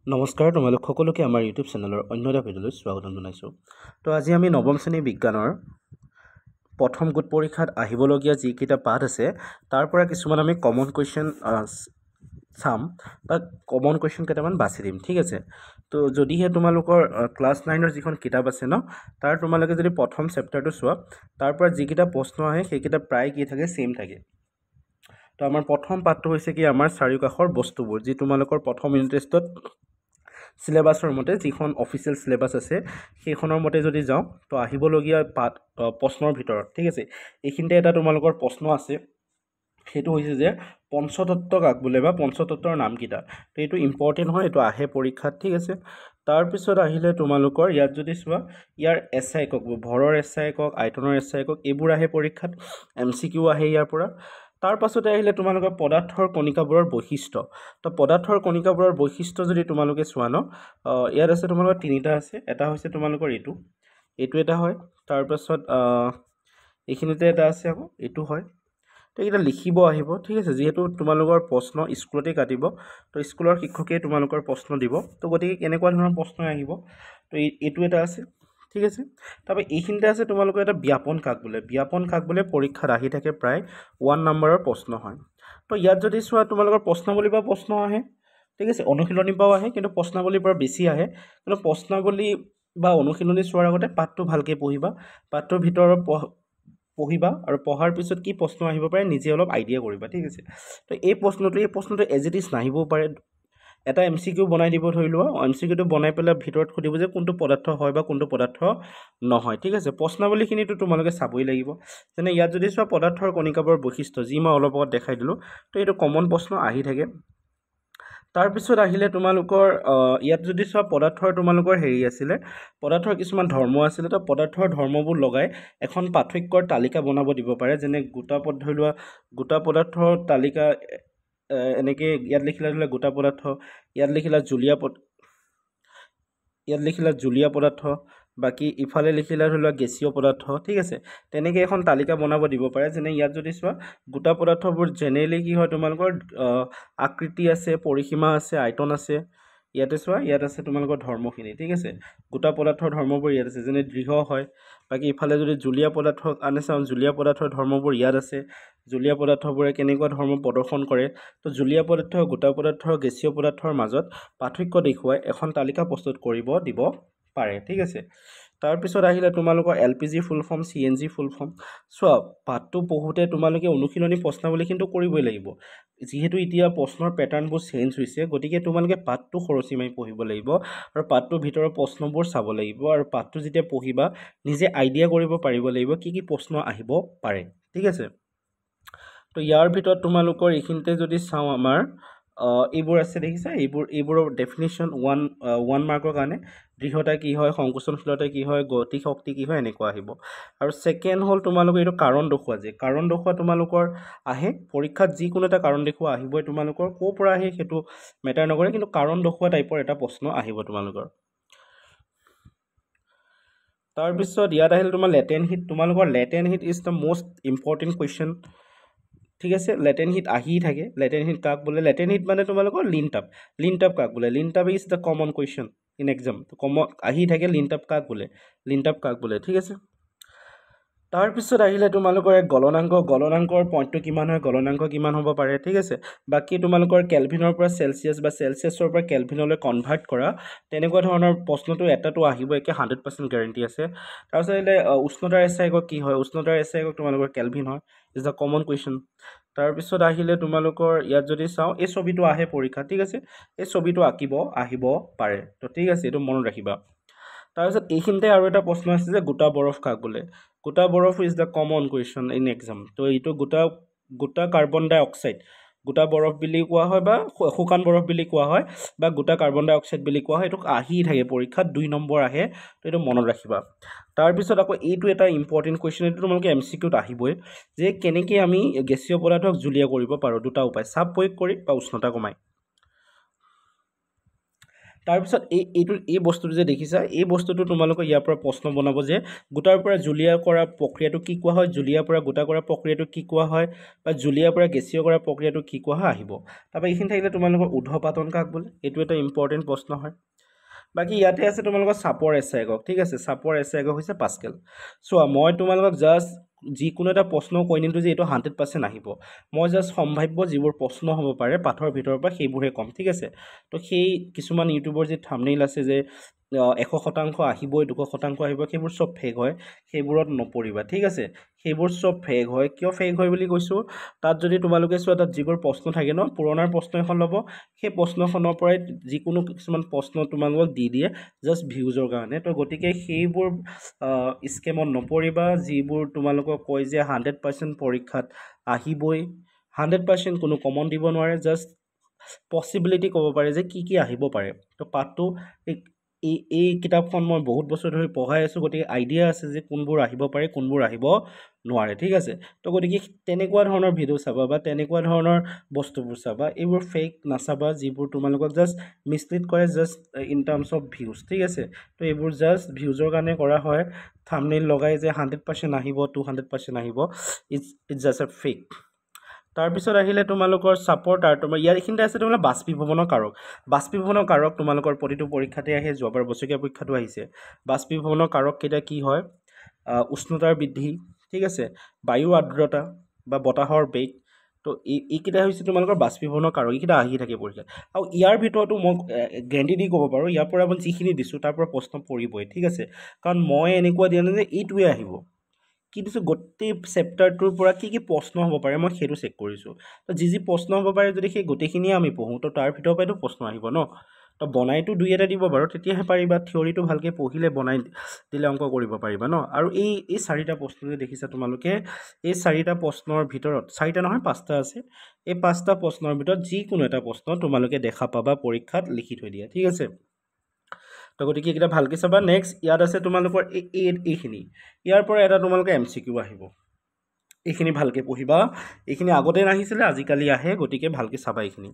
নমস্কাৰ তোমালোক সকলোকে আমাৰ ইউটিউব চেনেলৰ অন্য এটা ভিডিঅ'লৈ স্বাগতম জনাইছোঁ। তো আজি আমি নৱম শ্ৰেণী বিজ্ঞানৰ প্ৰথম গোট পৰীক্ষাত আহিবলগীয়া যিকেইটা পাঠ আছে তাৰ পৰা কিছুমান আমি কমন কুৱেশ্যন চাম বা কমন কুৱেশ্যন কেইটামান বাছি দিম, ঠিক আছে। তো যদিহে তোমালোকৰ ক্লাছ 9ৰ যিখন কিতাপ আছে ন, তাৰ তোমালোকে যদি প্ৰথম চেপ্টাৰটো চোৱা, তাৰ পৰা যিকেইটা প্ৰশ্ন আহে সেইকেইটা প্ৰায় কি থাকে, ছেম থাকে। তো আমাৰ প্ৰথম পাঠটো হৈছে কি, আমাৰ চাৰিওকাষৰ বস্তুবোৰ, যি তোমালোকৰ প্ৰথম ইউনিট টেষ্টত চিলেবাছৰ মতে যিখন অফিচিয়েল চিলেবাছ আছে সেইখনৰ মতে যদি যাওঁ, তো আহিবলগীয়া প্ৰশ্নৰ ভিতৰত, ঠিক আছে, এইখিনিতে এটা তোমালোকৰ প্ৰশ্ন আছে, সেইটো হৈছে যে পঞ্চতত্ত্ব কাক বোলে বা পঞ্চতত্ত্বৰ নামকেইটা। তো এইটো ইম্পৰ্টেণ্ট হয়, এইটো আহে পৰীক্ষাত, ঠিক আছে। তাৰপিছত আহিলে তোমালোকৰ ইয়াত যদি চোৱা, ইয়াৰ এছাই একক, ভৰৰ এছাই একক, আয়তনৰ এছাই একক, এইবোৰ আহে পৰীক্ষাত, MCQ আহে ইয়াৰ পৰা। তাৰ পাছতে আহিলে তোমালোকৰ পদাৰ্থৰ কণিকাবোৰৰ বৈশিষ্ট্য। তো পদাৰ্থৰ কণিকাবোৰৰ বৈশিষ্ট্য যদি তোমালোকে চোৱা ন, ইয়াত আছে তোমালোকৰ তিনিটা আছে। এটা হৈছে তোমালোকৰ এইটো এটা হয়, তাৰপাছত এইখিনিতে এটা আছে, আকৌ এইটো হয়। তো এইকেইটা লিখিব আহিব, ঠিক আছে। যিহেতু তোমালোকৰ প্ৰশ্ন স্কুলতেই কাটিব, তো স্কুলৰ শিক্ষকেই তোমালোকৰ প্ৰশ্ন দিব, তো গতিকে কেনেকুৱা ধৰণৰ প্ৰশ্ন আহিব, তো এইটো এটা আছে, ঠিক আছে। তাৰপৰা এইখিনিতে আছে তোমালোকৰ এটা ব্যাপন কাক বোলে। ব্যাপন কাক বোলে পৰীক্ষাত আহি থাকে, প্ৰায় 1 নম্বৰৰ প্ৰশ্ন হয়। তো ইয়াত যদি চোৱা তোমালোকৰ প্ৰশ্নাৱলীৰ পৰা প্ৰশ্ন আহে, ঠিক আছে, অনুশীলনীৰ পৰাও আহে, কিন্তু প্ৰশ্নাৱলীৰ পৰা বেছি আহে। কিন্তু প্ৰশ্নাৱলী বা অনুশীলনী চোৱাৰ আগতে পাঠটো ভালকৈ পঢ়িবা, পাঠটোৰ ভিতৰত পঢ়িবা, আৰু পঢ়াৰ পিছত কি প্ৰশ্ন আহিব পাৰে নিজে অলপ আইডিয়া কৰিবা, ঠিক আছে। তো এই প্ৰশ্নটো এজ ইট ইজ নাহিবও পাৰে। এটা MCQ বনাই দিব, ধৰি লোৱা MCQটো বনাই পেলাই ভিতৰত সুধিব যে কোনটো পদাৰ্থ হয় বা কোনটো পদাৰ্থ নহয়, ঠিক আছে। প্ৰশ্নাৱলীখিনিতো তোমালোকে চাবই লাগিব। যেনে ইয়াত যদি চোৱা পদাৰ্থৰ কণিকাবোৰৰ বৈশিষ্ট্য, যি মই অলপ আগত দেখাই দিলোঁ, তো এইটো কমন প্ৰশ্ন আহি থাকে। তাৰপিছত আহিলে তোমালোকৰ ইয়াত যদি চোৱা পদাৰ্থৰ তোমালোকৰ আছিলে, পদাৰ্থৰ কিছুমান ধৰ্ম আছিলে। তো পদাৰ্থৰ ধৰ্মবোৰ লগাই এখন পাৰ্থক্যৰ তালিকা বনাব দিব পাৰে। যেনে ধৰি লোৱা গোটা পদাৰ্থৰ তালিকা এনেকৈ ইয়াত লিখিলা, ধৰি লোৱা গোটা পদাৰ্থ, ইয়াত লিখিলা জুলীয়া পদাৰ্থ, বাকী ইফালে লিখিলা ধৰি লোৱা গেছীয় পদাৰ্থ, ঠিক আছে। তেনেকৈ এখন তালিকা বনাব দিব পাৰে। যেনে ইয়াত যদি চোৱা গোটা পদাৰ্থবোৰ জেনেৰেলি কি হয়, তোমালোকৰ আকৃতি আছে, পৰিসীমা আছে, আয়তন আছে। ইয়াতে চোৱা, ইয়াত আছে তোমালোকৰ ধৰ্মখিনি, ঠিক আছে। গোটা পদাৰ্থৰ ধৰ্মবোৰ ইয়াত আছে, যেনে দৃঢ় হয়। বাকী ইফালে যদি জুলীয়া পদাৰ্থ আনে চাওঁ, জুলীয়া পদাৰ্থৰ ধৰ্মবোৰ ইয়াত আছে। জুলীয়া পদাৰ্থবোৰে কেনেকুৱা ধৰ্ম প্ৰদৰ্শন কৰে। তো জুলীয়া পদাৰ্থ, গোটা পদাৰ্থ, গেছীয় পদাৰ্থৰ মাজত পাৰ্থক্য দেখুৱাই এখন তালিকা প্ৰস্তুত দিব পাৰে, ঠিক আছে। তাৰপিছত আহিলে তোমালোকৰ LPG ফুল ফৰ্ম, CNG ফুল ফৰ্ম। চোৱা, পাঠটো পঢ়োঁতে তোমালোকে অনুশীলনী প্ৰশ্নাৱলী কিন্তু কৰিবই লাগিব। যিহেতু এতিয়া প্ৰশ্নৰ পেটাৰ্ণবোৰ চেঞ্জ হৈছে, গতিকে তোমালোকে পাঠটো খৰচি মাৰি পঢ়িব লাগিব, আৰু পাঠটোৰ ভিতৰৰ প্ৰশ্নবোৰ চাব লাগিব, আৰু পাঠটো যেতিয়া পঢ়িবা নিজে আইডিয়া কৰিব পাৰিব লাগিব কি কি প্ৰশ্ন আহিব পাৰে, ঠিক আছে। তো ইয়াৰ ভিতৰত তোমালোকৰ এইখিনিতে যদি চাওঁ, আমাৰ এইবোৰ আছে, দেখিছা, এইবোৰৰ ডেফিনেশ্যন 1 মাৰ্কৰ কাৰণে। দৃঢ়তা কি হয়, সংকোচনশীলতা কি হয়, গতি শক্তি কি হয়, এনেকুৱা আহিব। আৰু ছেকেণ্ড হ'ল তোমালোকৰ এইটো কাৰণ দেখুওৱা, যে কাৰণ দেখুওৱা তোমালোকৰ আহে পৰীক্ষাত, যিকোনো এটা কাৰণ দেখুওৱা আহিবই। তোমালোকৰ ক'ৰ পৰা আহে সেইটো মেটাৰ নকৰে, কিন্তু কাৰণ দেখুওৱা টাইপৰ এটা প্ৰশ্ন আহিব তোমালোকৰ। তাৰপিছত ইয়াত আহিল তোমাৰ লেটেণ্ট হিট। তোমালোকৰ latent heat is the most important question, ঠিক আছে। লেটেণ্ট হিট আহি থাকে। লেটেণ্ট হিট কাক বোলে? লেটেণ্ট হিট মানে তোমালোকৰ লিনটাপ কাক বোলে? লিনটাপ is the common question in exam. আহি থাকে লিনটাপ কাক বোলে, ঠিক আছে। তাৰপিছত আহিলে তোমালোকৰ এক গলনাংকৰ পইণ্টটো কিমান হয়, গলনাংক কিমান হ'ব পাৰে, ঠিক আছে। বাকী তোমালোকৰ কেলভিনৰ পৰা চেলচিয়াছ বা চেলচিয়াছৰ পৰা কেলভিনলৈ কনভাৰ্ট কৰা, তেনেকুৱা ধৰণৰ প্ৰশ্নটো এটাতো আহিব, একে 100% গেৰেণ্টি আছে। তাৰপিছত আহিলে উষ্ণতাৰ এছাই একক কি হয়? উষ্ণতাৰ এছাই একক তোমালোকৰ কেলভিন হয়, ইজ দ্য কমন কুৱেশ্যন। তাৰপিছত আহিলে তোমালোকৰ ইয়াত যদি চাওঁ, এই ছবিটো আহে পৰীক্ষা, ঠিক আছে। এই ছবিটো আহিব পাৰে, তো ঠিক আছে, এইটো মনত ৰাখিবা। তাৰপিছত এইখিনিতে আৰু এটা প্ৰশ্ন আছে যে গোটা বৰফ কাক বোলে? গোটা বৰফ is the common question in exam. তো এইটো গোটা কাৰ্বন ডাই অক্সাইড, গোটা বৰফ বুলি কোৱা হয়, বা শুকান বৰফ বুলি কোৱা হয়, বা গোটা কাৰ্বন ডাই অক্সাইড বুলি কোৱা হয়। এইটো আহি থাকে পৰীক্ষাত, 2 নম্বৰ আহে, তো এইটো মনত ৰাখিবা। তাৰপিছত আকৌ এইটো এটা ইম্পৰ্টেণ্ট কুৱেশ্যন, এইটো তোমালোকে MCQত আহিবই, যে কেনেকৈ আমি গেছীয় পদাৰ্থক জুলীয়া কৰিব পাৰোঁ। দুটা উপায়, চাপ প্ৰয়োগ কৰি বা উষ্ণতা কমাই। তাৰপিছত এই বস্তুটো যে দেখিছা এই বস্তুটো তোমালোকে ইয়াৰ পৰা প্ৰশ্ন বনাব যে গোটাৰ পৰা জুলীয়া কৰা প্ৰক্ৰিয়াটো কি কোৱা হয়, জুলীয়াৰ পৰা গোটা কৰা প্ৰক্ৰিয়াটো কি কোৱা হয়, বা জুলীয়াৰ পৰা গেছীয় কৰা প্ৰক্ৰিয়াটো কি কোৱা হয় আহিব। তাৰপৰা এইখিনি থাকিলে তোমালোকৰ ঊৰ্ধ্বপাতন কাক বোলে, এইটো এটা ইম্পৰ্টেণ্ট প্ৰশ্ন হয়। বাকী ইয়াতে আছে তোমালোকৰ চাপৰ এছআই একক, ঠিক আছে, চাপৰ এছআই একক হৈছে পাস্কেল। চোৱা মই তোমালোকক জাষ্ট যিকোনো এটা প্ৰশ্ন কৈ নিদিওঁ যে এইটো 100% আহিব, মই জাষ্ট সম্ভাৱ্য যিবোৰ প্ৰশ্ন হ'ব পাৰে পাঠৰ ভিতৰৰ পৰা সেইবোৰহে ক'ম, ঠিক আছে। তো সেই কিছুমান ইউটিউবৰ যি থাম্বনেইল আছে যে 100% আহিবই 200% আহিব, সেইবোৰ চব ফেক হয়, সেইবোৰত নপৰিবা, ঠিক আছে। সেইবোৰ চব ফেক হয়। কিয় ফেক হয় বুলি কৈছোঁ, তাত যদি তোমালোকে চোৱা তাত যিবোৰ প্ৰশ্ন থাকে ন, পুৰণাৰ প্ৰশ্ন এখন ল'ব, সেই প্ৰশ্নখনৰ পৰাই যিকোনো কিছুমান প্ৰশ্ন তোমালোকক দি দিয়ে জাষ্ট ভিউজৰ কাৰণে। তো গতিকে সেইবোৰ স্কেমত নপৰিবা, যিবোৰ তোমালোকক কয় যে 100% পৰীক্ষাত আহিবই, 100% কোনো কমন দিব নোৱাৰে, জাষ্ট পচিবিলিটি ক'ব পাৰে যে কি আহিব পাৰে। তো পাঠটো এই কিতাপখন মই বহুত বছৰ ধৰি পঢ়াই আছোঁ, গতিকে আইডিয়া আছে যে কোনবোৰ আহিব পাৰে কোনবোৰ আহিব নোৱাৰে, ঠিক আছে। তো গতিকে তেনেকুৱা ধৰণৰ ভিডিঅ' চাবা বা তেনেকুৱা ধৰণৰ বস্তুবোৰ চাবা, এইবোৰ ফেক নাচাবা যিবোৰ তোমালোকক জাষ্ট মিছলিড কৰে just in terms of views, ঠিক আছে। তো এইবোৰ জাষ্ট ভিউজৰ কাৰণে কৰা হয়, থাম্বনেইল লগাই যে 100% আহিব 200% আহিব, ইটছ জাষ্ট এ ফেক। তাৰপিছত আহিলে তোমালোকৰ চাপৰ তাৰতম্য, ইয়াৰ এইখিনিতে আছে তোমালোকৰ বাষ্পীভৱনৰ কাৰক। বাষ্পীভৱনৰ কাৰক তোমালোকৰ প্ৰতিটো পৰীক্ষাতে আহে, যোৱাবাৰ বছৰীয়া পৰীক্ষাটো আহিছে। বাষ্পীভৱনৰ কাৰক কেইটা কি হয়, উষ্ণতাৰ বৃদ্ধি, ঠিক আছে, বায়ুৰ আৰ্দ্ৰতা বা বতাহৰ বেগ। তো এইকেইটা হৈছে তোমালোকৰ বাষ্পীভৱনৰ কাৰক, এইকেইটা আহি থাকে পৰীক্ষাত। আৰু ইয়াৰ ভিতৰতো মই গেৰেণ্টি দি ক'ব পাৰোঁ, ইয়াৰ পৰা মই যিখিনি দিছোঁ তাৰ পৰা প্ৰশ্ন পৰিবই, ঠিক আছে। কাৰণ মই এনেকুৱা দিয়া নাই যে এইটোৱে আহিব, কি দিছোঁ গোটেই চেপ্টাৰটোৰ পৰা কি প্ৰশ্ন হ'ব পাৰে মই সেইটো চেক কৰিছোঁ। তো যি প্ৰশ্ন হ'ব পাৰে যদি সেই গোটেইখিনিয়ে আমি পঢ়োঁ, তো তাৰ ভিতৰৰ পৰাইতো প্ৰশ্ন আহিব ন। তো বনাইতো দুই এটা দিব বাৰু, তেতিয়াহে পাৰিবা, থিয়ৰিটো ভালকৈ পঢ়িলে বনাই দিলে অংক কৰিব পাৰিবা ন। আৰু এই 4টা প্ৰশ্ন যে দেখিছা তোমালোকে, এই 4টা প্ৰশ্নৰ ভিতৰত 4টা নহয় 5টা আছে, এই 5টা প্ৰশ্নৰ ভিতৰত যিকোনো এটা প্ৰশ্ন তোমালোকে দেখা পাবা পৰীক্ষাত লিখি থৈ দিয়া, ঠিক আছে। তো গতিকে এইকেইটা ভালকৈ চাবা। নেক্সট ইয়াত আছে তোমালোকৰ এইখিনি, ইয়াৰ পৰা এটা তোমালোকে MCQ আহিব, এইখিনি ভালকৈ পঢ়িবা, এইখিনি আগতে নাহিছিলে আজিকালি আহে, গতিকে ভালকৈ চাবা এইখিনি।